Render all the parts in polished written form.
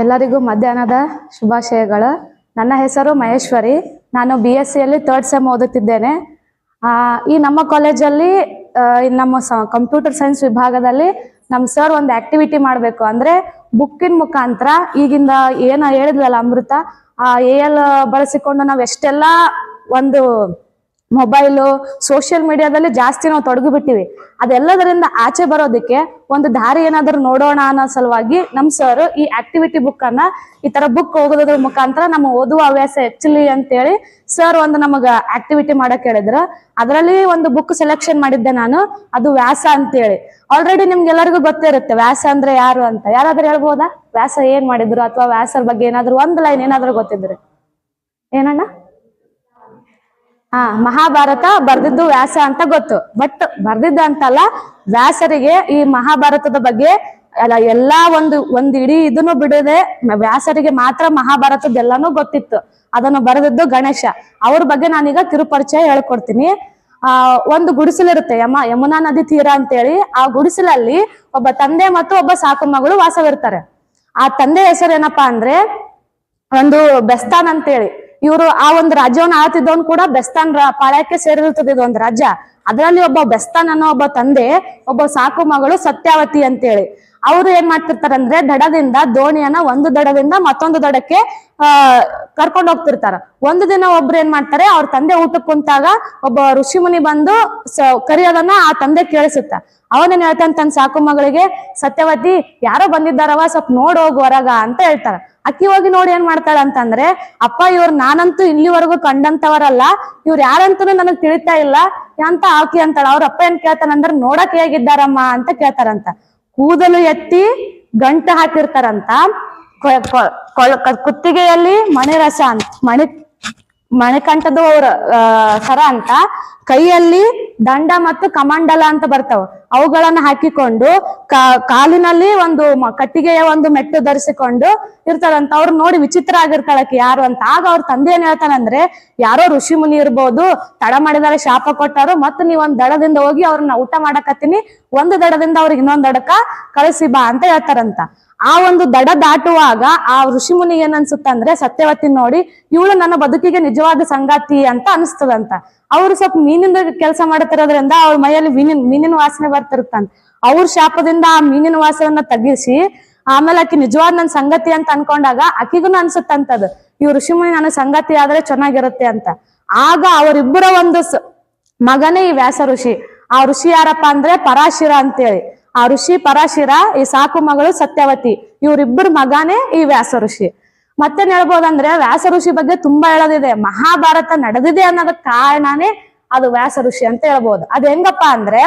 ಎಲ್ಲರಿಗೂ ಮಧ್ಯಾಹ್ನದ ಶುಭಾಶಯಗಳು. ನನ್ನ ಹೆಸರು ಮಹೇಶ್ವರಿ. ನಾನು BSc ಯಲ್ಲಿ 3rd ಸೆಮ್ ಓದುತ್ತಿದ್ದೇನೆ. ಈ ನಮ್ಮ ಕಾಲೇಜಲ್ಲಿ ನಮ್ಮ ಕಂಪ್ಯೂಟರ್ ಸೈನ್ಸ್ ವಿಭಾಗದಲ್ಲಿ ನಮ್ಮ ಸರ್ ಒಂದು ಆಕ್ಟಿವಿಟಿ ಮಾಡಬೇಕು ಅಂದ್ರೆ ಬುಕ್ಕಿನ ಮುಖಾಂತರ ಈಗಿಂದ ಏನು ಹೇಳಿದ್ಲಲ್ಲ ಅಮೃತ, AL ಬಳಸಿಕೊಂಡು ನಾವು ಎಷ್ಟೆಲ್ಲ ಒಂದು ಮೊಬೈಲು ಸೋಷಿಯಲ್ ಮೀಡಿಯಾದಲ್ಲಿ ಜಾಸ್ತಿ ನಾವು ತೊಡಗಿಬಿಟ್ಟಿವಿ. ಅದೆಲ್ಲದರಿಂದ ಆಚೆ ಬರೋದಕ್ಕೆ ಒಂದು ದಾರಿ ಏನಾದರೂ ನೋಡೋಣ ಅನ್ನೋ ಸಲುವಾಗಿ ನಮ್ಮ ಸರ್ ಈ ಆಕ್ಟಿವಿಟಿ ಬುಕ್ ಅನ್ನ ಈ ತರ ಬುಕ್ ಓದೋದ್ರ ಮುಖಾಂತರ ನಮ್ಮ ಓದುವ ಹವ್ಯಾಸ ಹೆಚ್ಚಲಿ ಅಂತೇಳಿ ಸರ್ ಒಂದು ನಮಗ ಆಕ್ಟಿವಿಟಿ ಮಾಡಕ್ ಹೇಳಿದ್ರು. ಅದರಲ್ಲಿ ಒಂದು ಬುಕ್ ಸೆಲೆಕ್ಷನ್ ಮಾಡಿದ್ದೆ ನಾನು, ಅದು ವ್ಯಾಸ ಅಂತೇಳಿ. ಆಲ್ರೆಡಿ ನಿಮ್ಗೆಲ್ಲರಿಗೂ ಗೊತ್ತಿರುತ್ತೆ ವ್ಯಾಸ ಅಂದ್ರೆ ಯಾರು ಅಂತ. ಯಾರಾದ್ರೂ ಹೇಳ್ಬೋದಾ ವ್ಯಾಸ ಏನ್ ಮಾಡಿದ್ರು, ಅಥವಾ ವ್ಯಾಸರ ಬಗ್ಗೆ ಏನಾದ್ರು ಒಂದು ಲೈನ್ ಏನಾದ್ರು ಗೊತ್ತಿದ್ರೆ? ಏನಣ್ಣ? ಮಹಾಭಾರತ ಬರ್ದಿದ್ದು ವ್ಯಾಸ ಅಂತ ಗೊತ್ತು, ಬಟ್ ಬರ್ದಿದ್ದ ಅಂತಲ್ಲ, ವ್ಯಾಸರಿಗೆ ಈ ಮಹಾಭಾರತದ ಬಗ್ಗೆ ಎಲ್ಲಾ ಒಂದು ಇಡೀ ಇದನ್ನು ಬಿಡದೆ ವ್ಯಾಸರಿಗೆ ಮಾತ್ರ ಮಹಾಭಾರತದ್ದೆಲ್ಲಾನು ಗೊತ್ತಿತ್ತು. ಅದನ್ನು ಬರೆದಿದ್ದು ಗಣೇಶ. ಅವ್ರ ಬಗ್ಗೆ ನಾನೀಗ ಕಿರುಪರಿಚಯ ಹೇಳ್ಕೊಡ್ತೀನಿ. ಒಂದು ಗುಡಿಸಲಿರುತ್ತೆ, ಯಮುನಾ ನದಿ ತೀರ ಅಂತೇಳಿ. ಆ ಗುಡಿಸಲಲ್ಲಿ ಒಬ್ಬ ತಂದೆ ಮತ್ತು ಒಬ್ಬ ಸಾಕು ಮಗಳು ವಾಸವಿರ್ತಾರೆ. ಆ ತಂದೆ ಹೆಸರು ಏನಪ್ಪಾ ಅಂದ್ರೆ ಒಂದು ಬೆಸ್ತಾನ್ ಅಂತೇಳಿ. ಇವರು ಆ ಒಂದು ರಾಜ್ಯವನ್ನು ಆಳ್ತಿದ್ದವನು ಕೂಡ ಬೆಸ್ತಾನ್ ಪಾಳ್ಯಕ್ಕೆ ಸೇರಿರುತ್ತದೆ ಇದು ಒಂದು ರಾಜ್ಯ. ಅದರಲ್ಲಿ ಒಬ್ಬ ಬೆಸ್ತಾನ್ ಅನ್ನೋ ಒಬ್ಬ ತಂದೆ, ಒಬ್ಬ ಸಾಕು ಮಗಳು ಸತ್ಯಾವತಿ ಅಂತೇಳಿ. ಅವರು ಏನ್ ಮಾಡ್ತಿರ್ತಾರೆ ಅಂದ್ರೆ ದಡದಿಂದ ದೋಣಿಯನ್ನ ಒಂದು ದಡದಿಂದ ಮತ್ತೊಂದು ದಡಕ್ಕೆ ಕರ್ಕೊಂಡು ಹೋಗ್ತಿರ್ತಾರ. ಒಂದು ದಿನ ಒಬ್ರು ಏನ್ ಮಾಡ್ತಾರೆ, ಅವ್ರ ತಂದೆ ಊಟಕ್ಕೆ ಕುಂತಾಗ ಒಬ್ಬ ಋಷಿ ಮುನಿ ಬಂದು ಕರಿಯೋದನ್ನ ಆ ತಂದೆ ಕೇಳಿಸುತ್ತ. ಅವನೇನ್ ಹೇಳ್ತಾನೆ ತನ್ನ ಸಾಕು ಮಗಳಿಗೆ, ಸತ್ಯವತಿ ಯಾರೋ ಬಂದಿದ್ದಾರವ, ಸ್ವಲ್ಪ ನೋಡ್ ಹೋಗ್ ಹೊರಗ ಅಂತ ಹೇಳ್ತಾರ. ಅಕ್ಕಿ ಹೋಗಿ ನೋಡಿ ಏನ್ ಮಾಡ್ತಾಳ ಅಂತಂದ್ರೆ, ಅಪ್ಪ ಇವ್ರು ನಾನಂತೂ ಇಲ್ಲಿವರೆಗೂ ಕಂಡಂತವರಲ್ಲ, ಇವ್ರು ಯಾರಂತೂ ನನಗ್ ತಿಳಿತಾ ಇಲ್ಲ ಅಂತ ಆಕಿ ಅಂತಾಳ. ಅವ್ರ ಅಪ್ಪ ಏನ್ ಕೇಳ್ತಾನಂದ್ರೆ, ನೋಡಕ್ ಹೇಗಿದ್ದಾರಮ್ಮ ಅಂತ ಕೇಳ್ತಾರಂತ. ಕೂದಲು ಎತ್ತಿ ಗಂಟು ಹಾಕಿರ್ತಾರಂತ, ಕುತ್ತಿಗೆಯಲ್ಲಿ ಮಣಿರಸ ಅಂತ ಮಣಿಕಂಠದ ಸರ ಅಂತ, ಕೈಯಲ್ಲಿ ದಂಡ ಮತ್ತು ಕಮಂಡಲ ಅಂತ ಬರ್ತಾವ, ಅವುಗಳನ್ನ ಹಾಕಿಕೊಂಡು ಕಾಲಿನಲ್ಲಿ ಒಂದು ಕಟ್ಟಿಗೆಯ ಒಂದು ಮೆಟ್ಟು ಧರಿಸಿಕೊಂಡು ಇರ್ತಾರಂತ. ಅವ್ರು ನೋಡಿ ವಿಚಿತ್ರ ಆಗಿರ್ತಾಳಕ್ಕೆ ಯಾರು ಅಂತ. ಆಗ ಅವ್ರ ತಂದೆ ಏನ್ ಹೇಳ್ತಾನಂದ್ರೆ, ಯಾರೋ ಋಷಿ ಮುನಿ ಇರ್ಬೋದು, ತಡ ಮಾಡಿದಾರೆ, ಶಾಪ ಕೊಟ್ಟಾರು, ಮತ್ ನೀವ್ ಒಂದ್ ದಡದಿಂದ ಹೋಗಿ ಅವ್ರನ್ನ ಊಟ ಮಾಡಕತ್ತೀನಿ, ಒಂದು ದಡದಿಂದ ಅವ್ರಿಗೆ ಇನ್ನೊಂದ್ ದಡಕ್ಕ ಕಳಿಸಿ ಬಾ ಅಂತ ಹೇಳ್ತಾರಂತ. ಆ ಒಂದು ದಡ ದಾಟುವಾಗ ಆ ಋಷಿ ಮುನಿಗೆ ಏನ್ ಅನ್ಸುತ್ತಂದ್ರೆ, ಸತ್ಯವತಿ ನೋಡಿ ಇವಳು ನನ್ನ ಬದುಕಿಗೆ ನಿಜವಾದ ಸಂಗಾತಿ ಅಂತ ಅನಿಸ್ತದಂತ. ಅವ್ರು ಸ್ವಲ್ಪ ಮೀನಿನ ಕೆಲಸ ಮಾಡ್ತಿರೋದ್ರಿಂದ ಅವ್ರ ಮೈಯಲ್ಲಿ ಮೀನಿನ ವಾಸನೆ ಬರ್ತಿರುತ್ತಂತ. ಅವ್ರ ಶಾಪದಿಂದ ಆ ಮೀನಿನ ವಾಸವನ್ನ ತಗ್ಗಿಸಿ ಆಮೇಲೆ ಆಕಿ ನಿಜವಾದ ನನ್ ಸಂಗತಿ ಅಂತ ಅನ್ಕೊಂಡಾಗ ಆಕಿಗೂ ಅನ್ಸುತ್ತಂತದು, ಇವ್ ಋಷಿ ಮುನಿ ನನ್ನ ಸಂಗತಿ ಆದ್ರೆ ಚೆನ್ನಾಗಿರುತ್ತೆ ಅಂತ. ಆಗ ಅವರಿಬ್ಬರ ಒಂದು ಮಗನೇ ಈ ವ್ಯಾಸ ಋಷಿ. ಆ ಋಷಿ ಯಾರಪ್ಪ ಅಂದ್ರೆ ಪರಾಶಿರ ಅಂತೇಳಿ. ಆ ಋಷಿ ಪರಾಶಿರ, ಈ ಸಾಕು ಮಗಳು ಸತ್ಯವತಿ, ಇವ್ರಿಬ್ಬರ ಮಗನೇ ಈ ವ್ಯಾಸ ಋಷಿ. ಮತ್ತೇನ್ ಹೇಳ್ಬೋದಂದ್ರೆ, ವ್ಯಾಸ ಋಷಿ ಬಗ್ಗೆ ತುಂಬಾ ಹೇಳೋದಿದೆ. ಮಹಾಭಾರತ ನಡೆದಿದೆ ಅನ್ನೋದಕ್ಕೆ ಕಾರಣನೇ ಅದು ವ್ಯಾಸ ಋಷಿ ಅಂತ ಹೇಳ್ಬೋದು. ಅದ್ ಹೆಂಗಪ್ಪ ಅಂದ್ರೆ,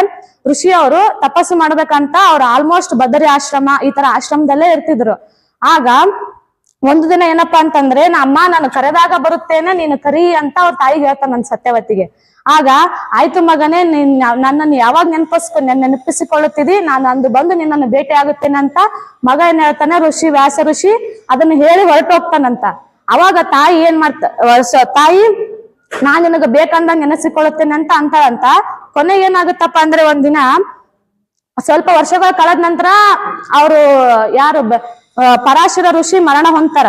ಋಷಿ ಅವರು ತಪಸ್ಸು ಮಾಡ್ಬೇಕಂತ ಅವ್ರು ಆಲ್ಮೋಸ್ಟ್ ಬದರಿ ಆಶ್ರಮ ಈ ತರ ಆಶ್ರಮದಲ್ಲೇ ಇರ್ತಿದ್ರು. ಆಗ ಒಂದು ದಿನ ಏನಪ್ಪಾ ಅಂತಂದ್ರೆ, ಅಮ್ಮ ನಾನು ಕರೆದಾಗ ಬರುತ್ತೇನೆ, ನೀನು ಕರಿ ಅಂತ ಅವ್ರ ತಾಯಿಗೆ ಹೇಳ್ತಾನ ನನ್ ಸತ್ಯವತಿಗೆ. ಆಗ ಆಯ್ತು ಮಗನೇ, ನನ್ನನ್ನು ಯಾವಾಗ ನೆನಪಿಸಿಕೊಳ್ಳುತ್ತಿದಿ, ನಾನು ಅಂದು ಬಂದು ನಿನ್ನನ್ನು ಭೇಟಿ ಆಗುತ್ತೇನೆ ಅಂತ ಮಗ ಏನ್ ಹೇಳ್ತಾನೆ, ವ್ಯಾಸ ಋಷಿ ಅದನ್ನ ಹೇಳಿ ಹೊರಟೋಗ್ತಾನಂತ. ಅವಾಗ ತಾಯಿ ಏನ್ ತಾಯಿ ನಾನ್ ನಿನಗ ಬೇಕಂದಂಗ ನೆನೆಸಿಕೊಳ್ಳುತ್ತೇನೆ ಅಂತ ಅಂತಾಳಂತ. ಕೊನೆಗೆ ಏನಾಗುತ್ತಪ್ಪ ಅಂದ್ರೆ, ಒಂದಿನ ಸ್ವಲ್ಪ ವರ್ಷಗಳ ಕಳೆದ ನಂತರ ಅವರು ಯಾರು ಪರಾಶರ ಋಷಿ ಮರಣ ಹೊಂತಾರ.